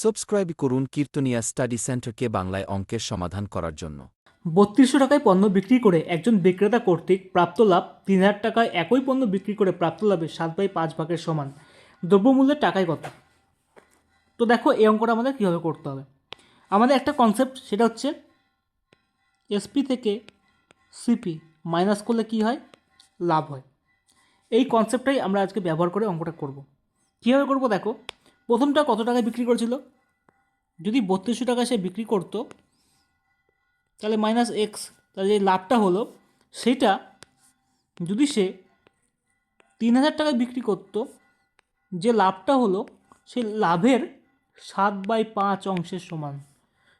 Subscribe করুন কীর্তনিয়া study সেন্টারকে বাংলায় অঙ্কের সমাধান করার জন্য। ৩২০০ টাকায় পণ্য বিক্রি করে একজন বিক্রেতা কর্তৃক প্রাপ্ত লাভ ৩,০০০ টাকায় একই পণ্য বিক্রি করে প্রাপ্ত লাভের 7/5 ভাগের সমান। দ্রব্যমূল্যের টাকায় কত? তো দেখো এই অঙ্কটা আমাদের কীভাবে করতে হবে। আমাদের একটা কনসেপ্ট, সেটা হচ্ছে এসপি থেকে সিপি মাইনাস করলে কি হয়? লাভ হয়। এই কনসেপ্টটাই আমরা আজকে ব্যবহার করে অঙ্কটা করব। কীভাবে করব দেখো, প্রথমটা কত টাকায় বিক্রি করেছিল? যদি ৩২০০ টাকায় সে বিক্রি করতো, তাহলে মাইনাস এক্স, তাহলে যে লাভটা হলো সেটা যদি সে ৩,০০০ টাকায় বিক্রি করতো, যে লাভটা হলো সেই লাভের 7/5 অংশের সমান।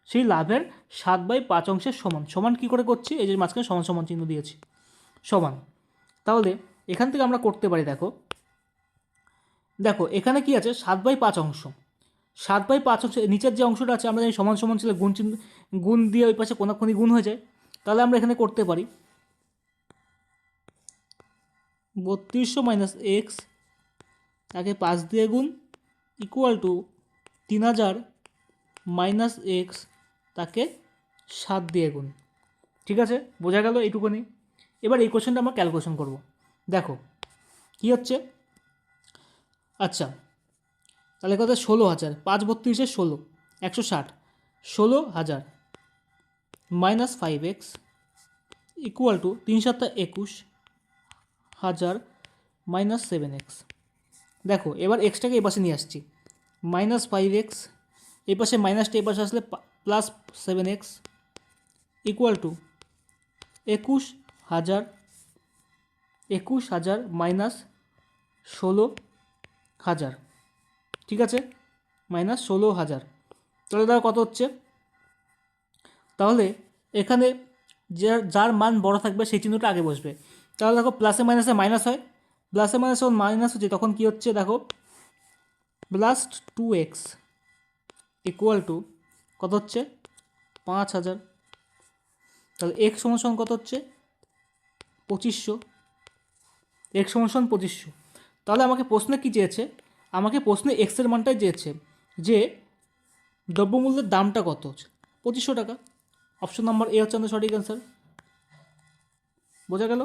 সেই লাভের 7/5 অংশের সমান। সমান কী করে করছি? এই যে মাঝখানে সমান সমান চিহ্ন দিয়েছি, সমান। তাহলে এখান থেকে আমরা করতে পারি, দেখো দেখো এখানে কি আছে? 7/5 অংশ। 7/5 অংশ, নিচের যে অংশটা আছে আমরা জানি সমান সমান ছিল, গুণ চিহ্ন, গুণ দিয়ে ওই পাশে কোনাকুনি গুণ হয়ে যায়। তাহলে আমরা এখানে করতে পারি ৩২০০ মাইনাস এক্স, তাকে 5 দিয়ে গুণ, ইকুয়াল টু ৩,০০০ মাইনাস এক্স, তাকে 7 দিয়ে গুণ। ঠিক আছে, বোঝা গেল এইটুকুনি। এবার এই কোশ্চেনটা আমরা ক্যালকুলেশন করব। দেখো কি হচ্ছে। আচ্ছা, তাহলে কত? 16,000, 5/32 16, 160, 16,000 minus 5x equal to 3/7 21,000 minus 7x। দেখো এবার এক্সটাকে এই পাশে নিয়ে আসছি, মাইনাস 5x, এই পাশে মাইনাসটা এই পাশে আসলে plus 7x equal to 21,000 minus 16,000। ঠিক আছে, মাইনাস 16,000। তাহলে দেখো কত হচ্ছে। তাহলে এখানে যার মান বড় থাকবে সেই চিহ্নটা আগে বসবে। তাহলে দেখো প্লাসে মাইনাসে মাইনাস হয়, প্লাসে মাইনাসে যখন মাইনাস হচ্ছে তখন কী হচ্ছে দেখো, প্লাস 2x ইকুয়াল টু কত হচ্ছে? 5,000। তাহলে এক্স সমান সমান কত হচ্ছে? 2500। এক্স সমান সমান 2500। তাহলে আমাকে প্রশ্নে কী চেয়েছে? আমাকে প্রশ্নে এক্সের মানটাই চেয়েছে, যে দ্রব্যমূল্যের দামটা কত হচ্ছে? 2500 টাকা। অপশন নাম্বার এ হচ্ছে আমাদের সঠিক অ্যান্সার। বোঝা গেল?